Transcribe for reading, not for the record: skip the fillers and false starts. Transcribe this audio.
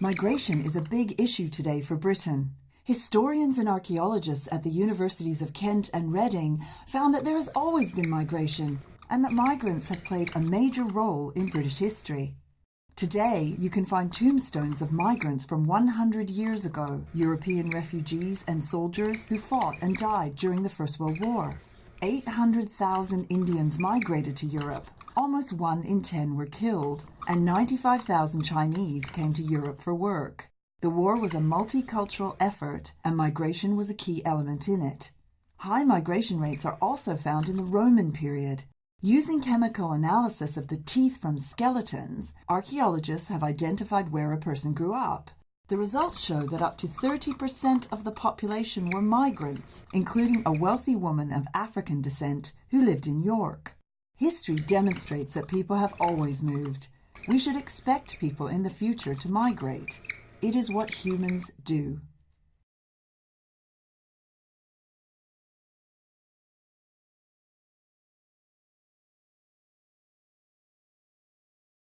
Migration is a big issue today for Britain. Historians and archaeologists at the universities of Kent and Reading found that there has always been migration and that migrants have played a major role in British history. Today, you can find tombstones of migrants from 100 years ago, European refugees and soldiers who fought and died during the First World War. 800,000 Indians migrated to Europe. Almost 1 in 10 were killed, and 95,000 Chinese came to Europe for work. The war was a multicultural effort, and migration was a key element in it. High migration rates are also found in the Roman period. Using chemical analysis of the teeth from skeletons, archaeologists have identified where a person grew up. The results show that up to 30% of the population were migrants, including a wealthy woman of African descent who lived in York. History demonstrates that people have always moved. We should expect people in the future to migrate. It is what humans do.